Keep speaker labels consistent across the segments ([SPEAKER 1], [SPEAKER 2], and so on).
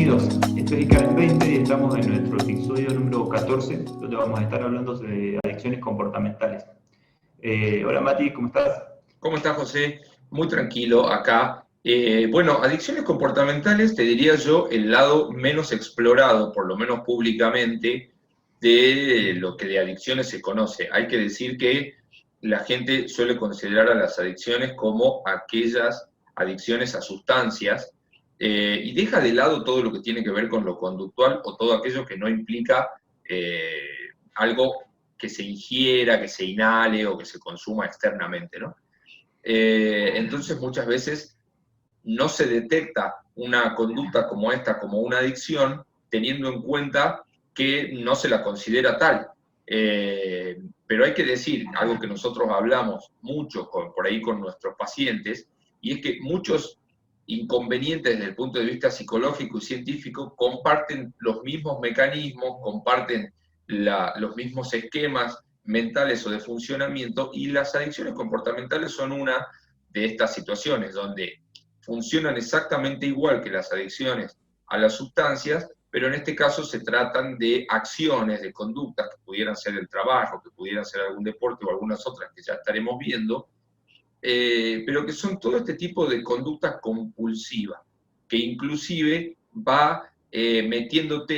[SPEAKER 1] bienvenidos. Esto es Icar en 20 y estamos en nuestro episodio número 14, donde vamos a estar hablando de adicciones comportamentales. Hola Mati, ¿cómo estás?
[SPEAKER 2] ¿Cómo estás, José? Muy tranquilo acá. Bueno, adicciones comportamentales, te diría yo, el lado menos explorado, por lo menos públicamente, de lo que de adicciones se conoce. Hay que decir que la gente suele considerar a las adicciones como aquellas adicciones a sustancias y deja de lado todo lo que tiene que ver con lo conductual o todo aquello que no implica algo que se ingiera, que se inhale o que se consuma externamente, ¿no? Entonces muchas veces no se detecta una conducta como esta como una adicción, teniendo en cuenta que no se la considera tal. Pero hay que decir algo que nosotros hablamos mucho por ahí con nuestros pacientes, y es que muchos inconvenientes desde el punto de vista psicológico y científico comparten los mismos mecanismos, comparten los mismos esquemas mentales o de funcionamiento, y las adicciones comportamentales son una de estas situaciones donde funcionan exactamente igual que las adicciones a las sustancias, pero en este caso se tratan de acciones, de conductas que pudieran ser el trabajo, que pudieran ser algún deporte o algunas otras que ya estaremos viendo, pero que son todo este tipo de conductas compulsivas, que inclusive va metiéndose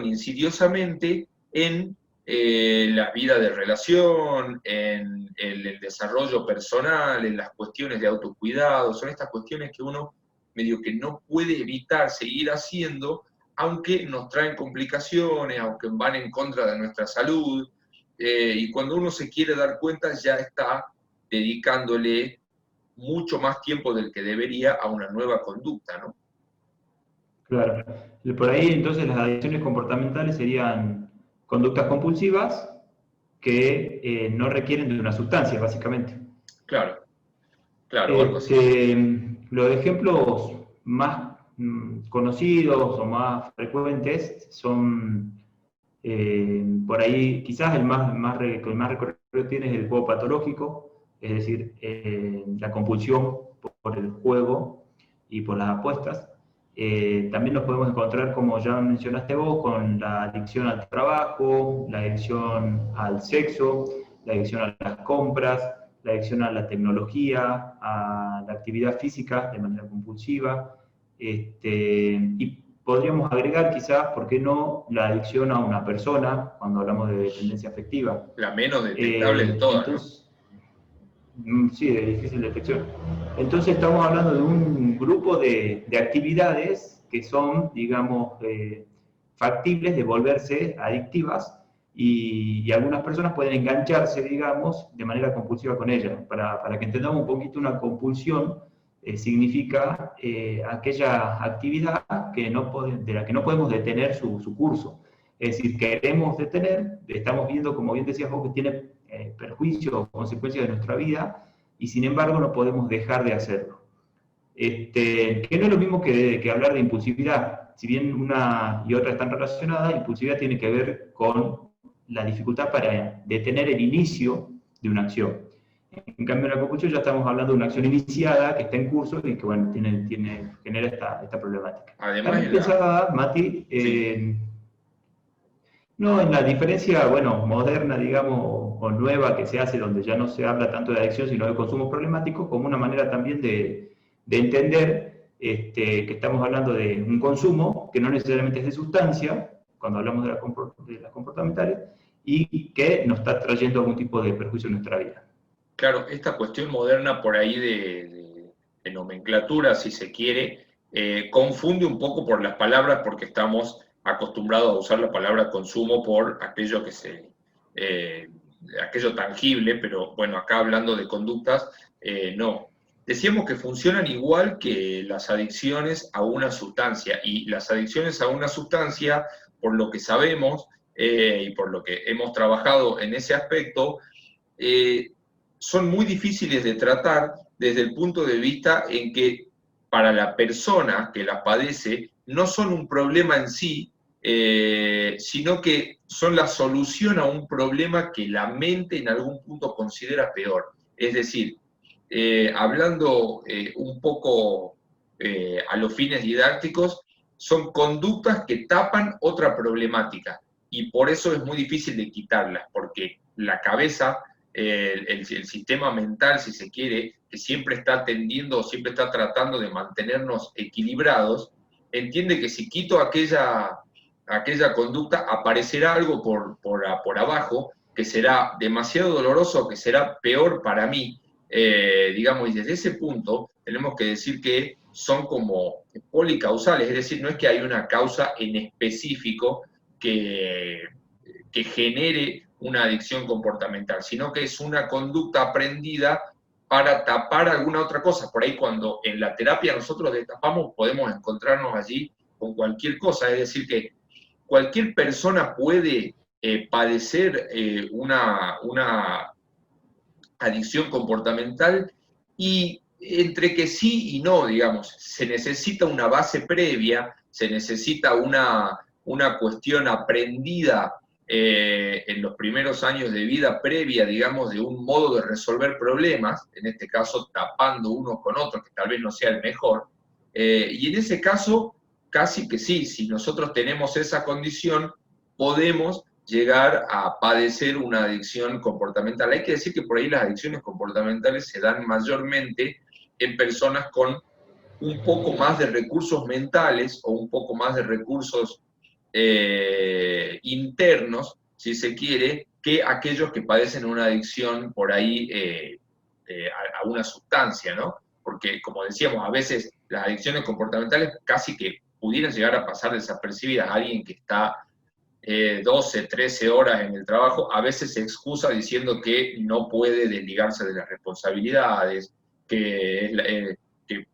[SPEAKER 2] insidiosamente en la vida de relación, en el desarrollo personal, en las cuestiones de autocuidado. Son estas cuestiones que uno medio que no puede evitar seguir haciendo, aunque nos traen complicaciones, aunque van en contra de nuestra salud, y cuando uno se quiere dar cuenta ya está dedicándole mucho más tiempo del que debería a una nueva conducta, ¿no?
[SPEAKER 1] Claro. Por ahí entonces las adicciones comportamentales serían conductas compulsivas que no requieren de una sustancia, básicamente.
[SPEAKER 2] Claro, claro, algo así.
[SPEAKER 1] Los ejemplos más conocidos o más frecuentes son, por ahí, quizás que más recorrido tiene es el juego patológico, es decir, la compulsión por el juego y por las apuestas. También nos podemos encontrar, como ya mencionaste vos, con la adicción al trabajo, la adicción al sexo, la adicción a las compras, la adicción a la tecnología, a la actividad física de manera compulsiva. Y podríamos agregar quizás, ¿por qué no?, la adicción a una persona, cuando hablamos de dependencia afectiva.
[SPEAKER 2] La menos detectable de todas, ¿no?
[SPEAKER 1] Entonces, sí, de difícil detección. Entonces estamos hablando de un grupo de actividades que son, digamos, factibles de volverse adictivas y algunas personas pueden engancharse, digamos, de manera compulsiva con ellas. Para que entendamos un poquito, una compulsión significa aquella actividad de la que no podemos detener su curso. Es decir, queremos detener, estamos viendo, como bien decías vos, que tiene perjuicios o consecuencias de nuestra vida, y sin embargo no podemos dejar de hacerlo. Que no es lo mismo que hablar de impulsividad. Si bien una y otra están relacionadas, impulsividad tiene que ver con la dificultad para detener el inicio de una acción. En cambio, en la compulsión ya estamos hablando de una acción iniciada que está en curso y que, bueno, genera esta problemática.
[SPEAKER 2] Además,
[SPEAKER 1] También pensaba, Mati,
[SPEAKER 2] sí.
[SPEAKER 1] no, en la diferencia, bueno, moderna, digamos, o nueva que se hace, donde ya no se habla tanto de adicción, sino de consumos problemáticos, como una manera también de entender que estamos hablando de un consumo que no necesariamente es de sustancia, cuando hablamos de las comportamentales, y que nos está trayendo algún tipo de perjuicio en nuestra vida.
[SPEAKER 2] Claro, esta cuestión moderna por ahí de nomenclatura, si se quiere, confunde un poco por las palabras, porque estamos acostumbrados a usar la palabra consumo por aquello aquello tangible, pero bueno, acá hablando de conductas, no. Decíamos que funcionan igual que las adicciones a una sustancia, y las adicciones a una sustancia, por lo que sabemos y por lo que hemos trabajado en ese aspecto, son muy difíciles de tratar desde el punto de vista en que para la persona que las padece no son un problema en sí, sino que son la solución a un problema que la mente en algún punto considera peor. Es decir, hablando un poco a los fines didácticos, son conductas que tapan otra problemática, y por eso es muy difícil de quitarlas, porque la cabeza, el sistema mental, si se quiere, que siempre está tendiendo o siempre está tratando de mantenernos equilibrados, entiende que si quito aquella conducta, aparecerá algo por abajo que será demasiado doloroso, que será peor para mí, digamos, y desde ese punto tenemos que decir que son como policausales, es decir, no es que hay una causa en específico que genere una adicción comportamental, sino que es una conducta aprendida para tapar alguna otra cosa. Por ahí cuando en la terapia nosotros destapamos, podemos encontrarnos allí con cualquier cosa, es decir, que cualquier persona puede padecer una adicción comportamental, y entre que sí y no, digamos, se necesita una base previa, se necesita una cuestión aprendida en los primeros años de vida previa, digamos, de un modo de resolver problemas, en este caso tapando uno con otro, que tal vez no sea el mejor, y en ese caso, casi que sí, si nosotros tenemos esa condición, podemos llegar a padecer una adicción comportamental. Hay que decir que por ahí las adicciones comportamentales se dan mayormente en personas con un poco más de recursos mentales o un poco más de recursos internos, si se quiere, que aquellos que padecen una adicción por ahí a una sustancia, ¿no? Porque, como decíamos, a veces las adicciones comportamentales casi que pudieran llegar a pasar desapercibidas. Alguien que está 12, 13 horas en el trabajo, a veces se excusa diciendo que no puede desligarse de las responsabilidades, que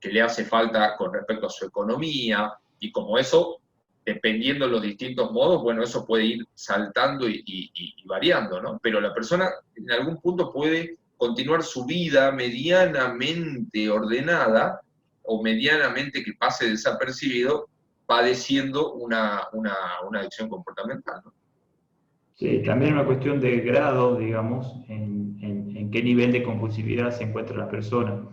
[SPEAKER 2] le hace falta con respecto a su economía, y como eso, dependiendo de los distintos modos, bueno, eso puede ir saltando y variando, ¿no? Pero la persona en algún punto puede continuar su vida medianamente ordenada, o medianamente que pase desapercibido, padeciendo una adicción comportamental, ¿no?
[SPEAKER 1] Sí, también una cuestión de grado, digamos, en qué nivel de compulsividad se encuentra la persona.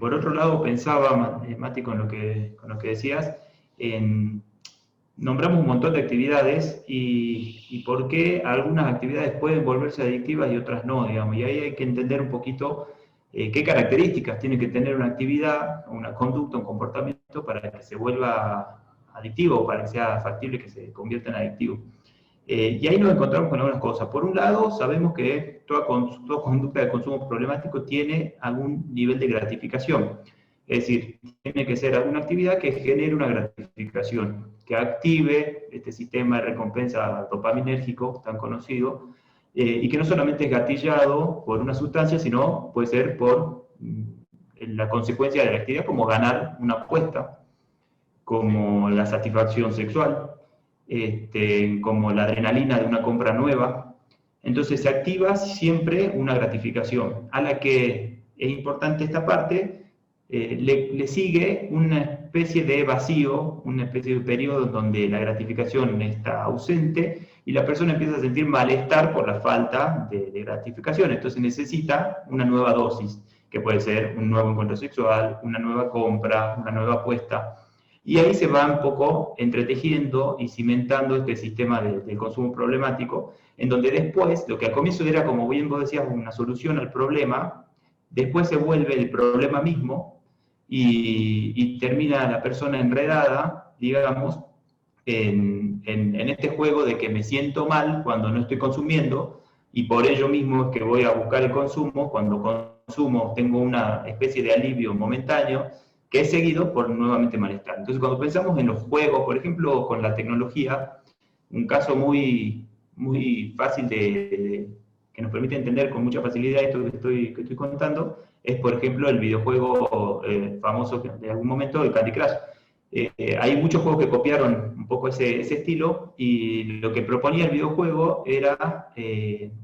[SPEAKER 1] Por otro lado, pensaba, Mati, con lo que decías, nombramos un montón de actividades y por qué algunas actividades pueden volverse adictivas y otras no, digamos. Y ahí hay que entender un poquito qué características tiene que tener una actividad, una conducta, un comportamiento para que se vuelva adictivo, para que sea factible que se convierta en adictivo. Y ahí nos encontramos con algunas cosas. Por un lado, sabemos que toda conducta de consumo problemático tiene algún nivel de gratificación. Es decir, tiene que ser alguna actividad que genere una gratificación, que active este sistema de recompensa dopaminérgico tan conocido, y que no solamente es gatillado por una sustancia, sino puede ser por la consecuencia de la actividad, como ganar una apuesta, como la satisfacción sexual, como la adrenalina de una compra nueva. Entonces se activa siempre una gratificación, a la que es importante esta parte, le sigue una especie de vacío, una especie de periodo donde la gratificación está ausente y la persona empieza a sentir malestar por la falta de gratificación. Entonces necesita una nueva dosis, que puede ser un nuevo encuentro sexual, una nueva compra, una nueva apuesta. Y ahí se va un poco entretejiendo y cimentando este sistema del consumo problemático, en donde después, lo que al comienzo era, como bien vos decías, una solución al problema, después se vuelve el problema mismo y termina la persona enredada, digamos, en este juego de que me siento mal cuando no estoy consumiendo, y por ello mismo es que voy a buscar el consumo. Cuando consumo tengo una especie de alivio momentáneo, que es seguido por nuevamente malestar. Entonces, cuando pensamos en los juegos, por ejemplo, con la tecnología, un caso muy, muy fácil que nos permite entender con mucha facilidad esto que estoy contando, es, por ejemplo, el videojuego famoso de algún momento, el Candy Crush. Hay muchos juegos que copiaron un poco ese estilo, y lo que proponía el videojuego era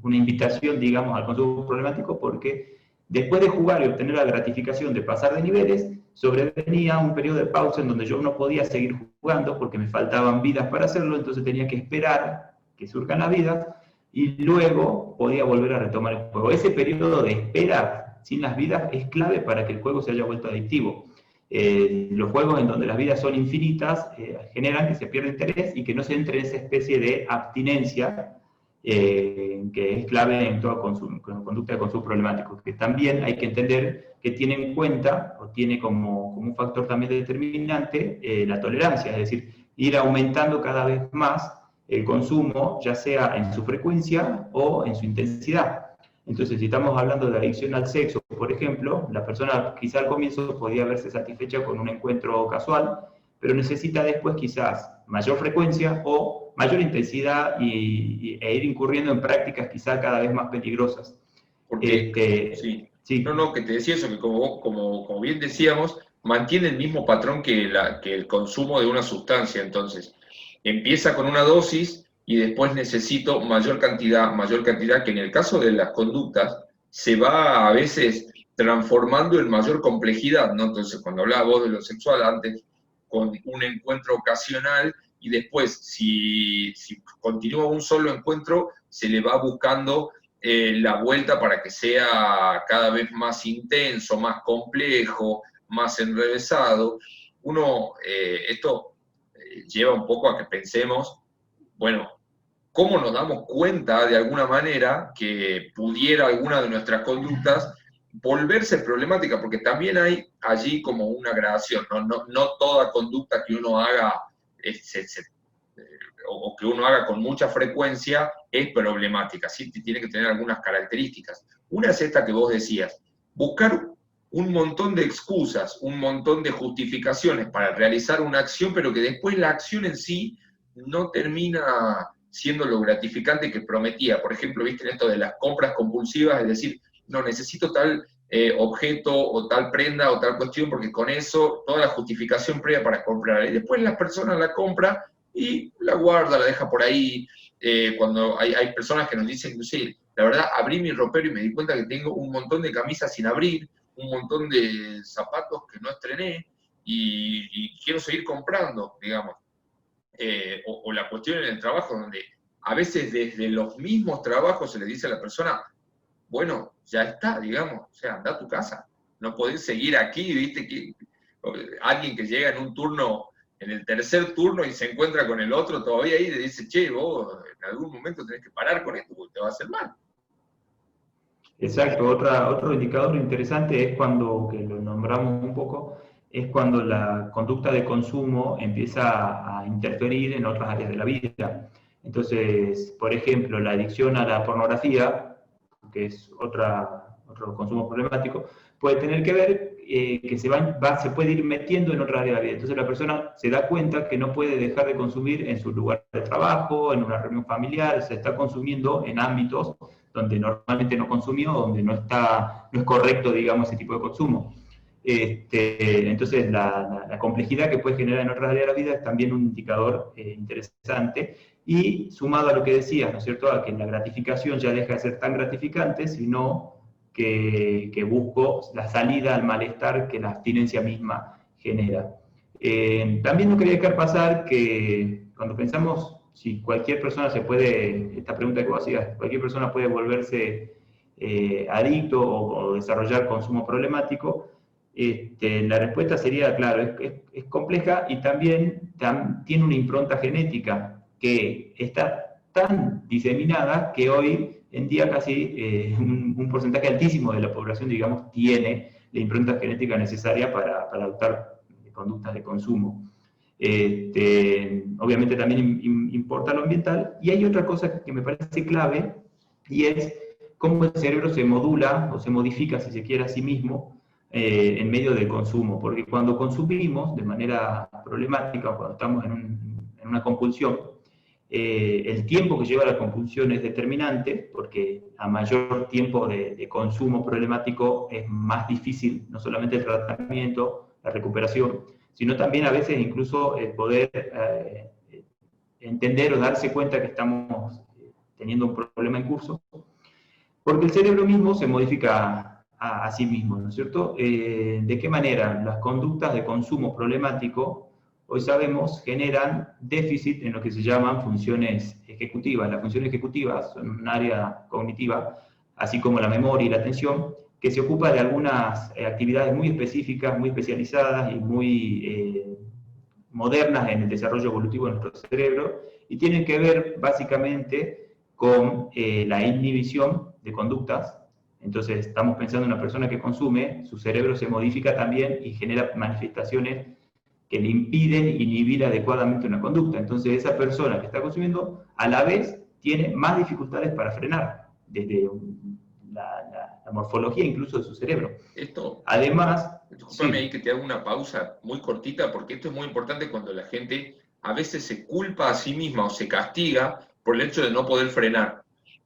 [SPEAKER 1] una invitación, digamos, al consumo problemático, porque después de jugar y obtener la gratificación de pasar de niveles, sobrevenía un periodo de pausa en donde yo no podía seguir jugando porque me faltaban vidas para hacerlo, entonces tenía que esperar que surjan las vidas y luego podía volver a retomar el juego. Ese periodo de espera sin las vidas es clave para que el juego se haya vuelto adictivo. Los juegos en donde las vidas son infinitas generan que se pierda interés y que no se entre en esa especie de abstinencia que es clave en toda conducta de consumo problemático, que también hay que entender que tiene en cuenta, o tiene como un factor también determinante, la tolerancia, es decir, ir aumentando cada vez más el consumo, ya sea en su frecuencia o en su intensidad. Entonces, si estamos hablando de adicción al sexo, por ejemplo, la persona quizá al comienzo podía verse satisfecha con un encuentro casual, pero necesita después quizás mayor frecuencia o mayor intensidad e ir incurriendo en prácticas quizá cada vez más peligrosas.
[SPEAKER 2] Porque, sí. No, que te decía eso, que como bien decíamos, mantiene el mismo patrón que el consumo de una sustancia. Entonces, empieza con una dosis y después necesito mayor cantidad, que en el caso de las conductas se va a veces transformando en mayor complejidad, ¿no? Entonces, cuando hablaba vos de lo sexual antes, con un encuentro ocasional, y después, si continúa un solo encuentro, se le va buscando la vuelta para que sea cada vez más intenso, más complejo, más enrevesado. Esto lleva un poco a que pensemos, bueno, ¿cómo nos damos cuenta de alguna manera que pudiera alguna de nuestras conductas volverse problemática? Porque también hay allí como una gradación, no toda conducta que uno haga o que uno haga con mucha frecuencia es problemática, ¿sí? Tiene que tener algunas características. Una es esta que vos decías, buscar un montón de excusas, un montón de justificaciones para realizar una acción, pero que después la acción en sí no termina siendo lo gratificante que prometía. Por ejemplo, viste en esto de las compras compulsivas, es decir, no necesito tal objeto o tal prenda o tal cuestión, porque con eso toda la justificación previa para comprar. Y después la persona la compra y la guarda, la deja por ahí. Cuando hay personas que nos dicen, sí, la verdad, abrí mi ropero y me di cuenta que tengo un montón de camisas sin abrir, un montón de zapatos que no estrené y quiero seguir comprando, digamos. O la cuestión en el trabajo, donde a veces desde los mismos trabajos se le dice a la persona, bueno, ya está, digamos, o sea, anda a tu casa, no podés seguir aquí, viste, que alguien que llega en un turno, en el tercer turno y se encuentra con el otro todavía ahí, le dice, che, vos en algún momento tenés que parar con esto, porque te va a hacer mal.
[SPEAKER 1] Exacto, otro indicador interesante es cuando, que lo nombramos un poco, es cuando la conducta de consumo empieza a interferir en otras áreas de la vida. Entonces, por ejemplo, la adicción a la pornografía, que es otro consumo problemático, puede tener que ver que se puede ir metiendo en otra área de la vida. Entonces la persona se da cuenta que no puede dejar de consumir en su lugar de trabajo, en una reunión familiar, se está consumiendo en ámbitos donde normalmente no consumió, donde no es correcto, digamos, ese tipo de consumo. Entonces, la complejidad que puede generar en otras áreas de la vida es también un indicador interesante, y sumado a lo que decías, ¿no es cierto?, a que la gratificación ya deja de ser tan gratificante, sino que busco la salida al malestar que la abstinencia misma genera. También no quería dejar pasar que cuando pensamos si cualquier persona esta pregunta que vos hacías, cualquier persona puede volverse adicto o desarrollar consumo problemático, la respuesta sería, claro, es compleja y también tiene una impronta genética que está tan diseminada que hoy en día casi un porcentaje altísimo de la población, digamos, tiene la impronta genética necesaria para adoptar conductas de consumo. Obviamente también importa lo ambiental, y hay otra cosa que me parece clave, y es cómo el cerebro se modula o se modifica, si se quiere, a sí mismo en medio del consumo, porque cuando consumimos de manera problemática o cuando estamos en una compulsión, el tiempo que lleva la compulsión es determinante, porque a mayor tiempo de consumo problemático es más difícil no solamente el tratamiento, la recuperación, sino también a veces incluso el poder entender o darse cuenta que estamos teniendo un problema en curso, porque el cerebro mismo se modifica a sí mismo, ¿no es cierto? ¿De qué manera? Las conductas de consumo problemático, hoy sabemos, generan déficit en lo que se llaman funciones ejecutivas. Las funciones ejecutivas son un área cognitiva, así como la memoria y la atención, que se ocupa de algunas actividades muy específicas, muy especializadas y muy modernas en el desarrollo evolutivo de nuestro cerebro, y tienen que ver básicamente con la inhibición de conductas. Entonces, estamos pensando en una persona que consume, su cerebro se modifica también y genera manifestaciones que le impiden inhibir adecuadamente una conducta. Entonces, esa persona que está consumiendo, a la vez, tiene más dificultades para frenar, desde la morfología incluso de su cerebro.
[SPEAKER 2] Esto,
[SPEAKER 1] Además,
[SPEAKER 2] discúlpame
[SPEAKER 1] sí,
[SPEAKER 2] ahí que te hago una pausa muy cortita, porque esto es muy importante cuando la gente a veces se culpa a sí misma o se castiga por el hecho de no poder frenar.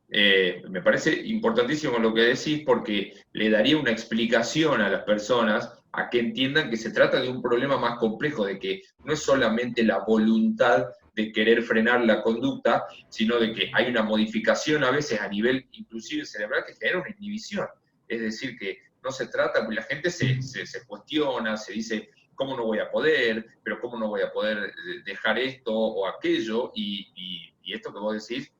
[SPEAKER 2] Me parece importantísimo lo que decís porque le daría una explicación a las personas a que entiendan que se trata de un problema más complejo, de que no es solamente la voluntad de querer frenar la conducta, sino de que hay una modificación a veces a nivel inclusive cerebral que genera una inhibición. Es decir, que no se trata, la gente se cuestiona, se dice, ¿cómo no voy a poder? ¿Pero cómo no voy a poder dejar esto o aquello? Y esto que vos decís,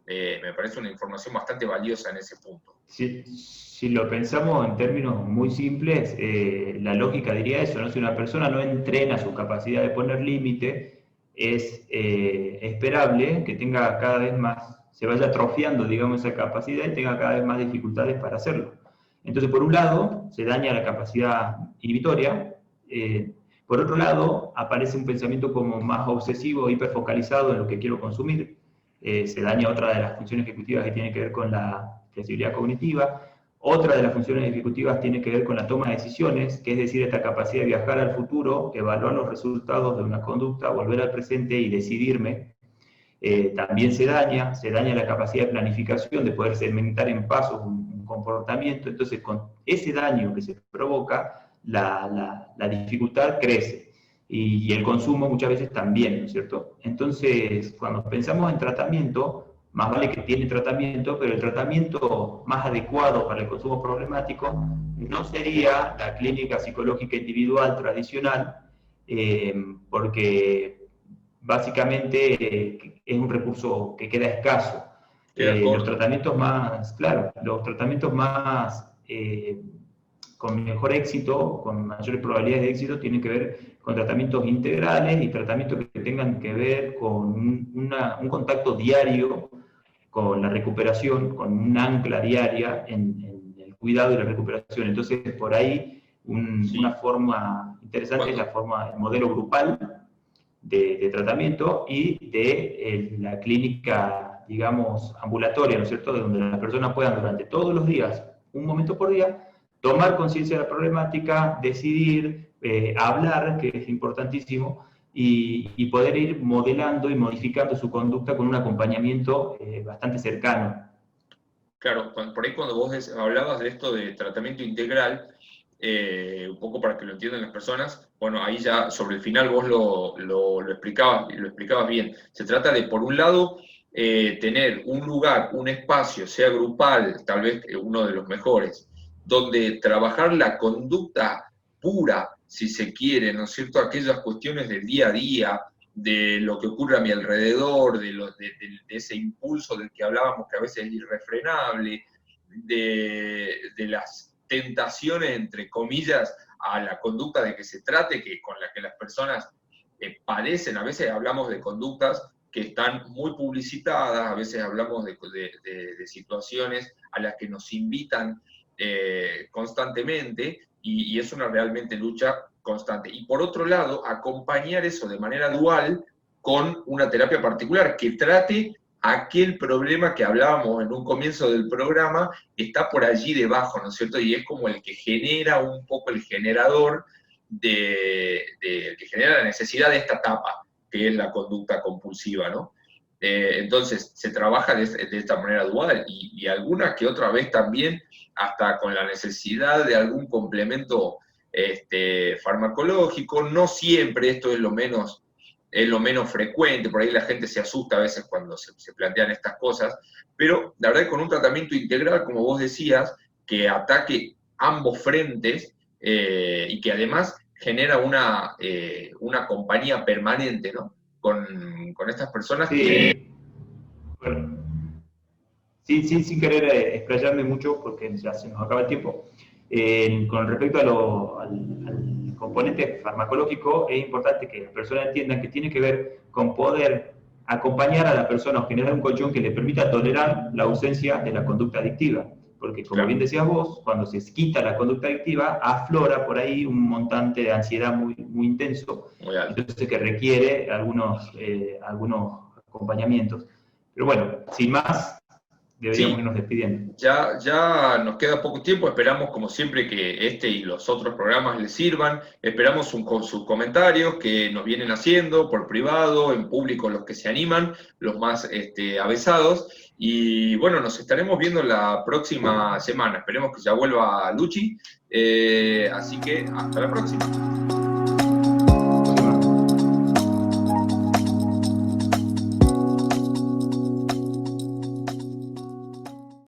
[SPEAKER 2] me parece una información bastante valiosa en ese punto.
[SPEAKER 1] si lo pensamos en términos muy simples, la lógica diría eso, ¿no? Si una persona no entrena su capacidad de poner límite, es esperable que tenga cada vez más, se vaya atrofiando, digamos, esa capacidad y tenga cada vez más dificultades para hacerlo. Entonces, por un lado, se daña la capacidad inhibitoria, por otro lado, aparece un pensamiento como más obsesivo, hiperfocalizado en lo que quiero consumir, se daña otra de las funciones ejecutivas que tiene que ver con la flexibilidad cognitiva. Otra de las funciones ejecutivas tiene que ver con la toma de decisiones, que es decir, esta capacidad de viajar al futuro, evaluar los resultados de una conducta, volver al presente y decidirme. También se daña la capacidad de planificación, de poder segmentar en pasos un comportamiento. Entonces, con ese daño que se provoca, la dificultad crece. Y el consumo muchas veces también, ¿no es cierto? Entonces, cuando pensamos en tratamiento, más vale que tiene tratamiento, pero el tratamiento más adecuado para el consumo problemático no sería la clínica psicológica individual tradicional, porque básicamente es un recurso que queda escaso.
[SPEAKER 2] Queda
[SPEAKER 1] Los
[SPEAKER 2] corto.
[SPEAKER 1] tratamientos más, claro, los tratamientos más con mejor éxito, con mayores probabilidades de éxito, tienen que ver con tratamientos integrales y tratamientos que tengan que ver con un contacto diario con la recuperación, con un ancla diaria en el cuidado y la recuperación. Entonces, por ahí, una
[SPEAKER 2] Sí.
[SPEAKER 1] forma interesante es la
[SPEAKER 2] Cuando,
[SPEAKER 1] forma, el modelo grupal de tratamiento y de la clínica, digamos, ambulatoria, ¿no es cierto?, de donde las personas puedan durante todos los días, un momento por día, tomar conciencia de la problemática, decidir, hablar, que es importantísimo, y poder ir modelando y modificando su conducta con un acompañamiento bastante cercano.
[SPEAKER 2] claro, por ahí cuando vos hablabas de esto de tratamiento integral, un poco para que lo entiendan las personas, bueno, ahí ya sobre el final vos lo explicabas bien. Se trata de, por un lado, tener un lugar, un espacio, sea grupal, tal vez uno de los mejores, donde trabajar la conducta pura, si se quiere, ¿no es cierto? Aquellas cuestiones del día a día, de lo que ocurre a mi alrededor, de ese impulso del que hablábamos que a veces es irrefrenable, de las tentaciones, entre comillas, a la conducta de que se trate, que con la que las personas padecen. A veces hablamos de conductas que están muy publicitadas, a veces hablamos de situaciones a las que nos invitan constantemente y es una realmente lucha constante. Y por otro lado, acompañar eso de manera dual con una terapia particular que trate aquel problema que hablábamos en un comienzo del programa, está por allí debajo, ¿no es cierto? Y es como el que genera un poco el generador que genera la necesidad de esta etapa, que es la conducta compulsiva, ¿no? Entonces, se trabaja de esta manera dual y alguna que otra vez también hasta con la necesidad de algún complemento farmacológico. No siempre esto es lo menos frecuente, por ahí la gente se asusta a veces cuando se plantean estas cosas, pero la verdad que con un tratamiento integral, como vos decías, que ataque ambos frentes y que además genera una compañía permanente, ¿no? Con estas personas que...
[SPEAKER 1] Sí, bueno, sin querer explayarme mucho, porque ya se nos acaba el tiempo, Con respecto al componente farmacológico, es importante que las personas entiendan que tiene que ver con poder acompañar a la persona o generar un colchón que le permita tolerar la ausencia de la conducta adictiva. Porque, como bien decías vos, cuando se quita la conducta adictiva, aflora por ahí un montante de ansiedad muy, muy intenso, entonces que requiere algunos acompañamientos. Pero bueno, sin más, deberíamos irnos despidiendo.
[SPEAKER 2] Ya nos queda poco tiempo, esperamos como siempre que este y los otros programas les sirvan, esperamos sus comentarios que nos vienen haciendo por privado, en público los que se animan, los más avesados, y bueno, nos estaremos viendo la próxima semana, esperemos que ya vuelva Luchi, así que hasta la próxima.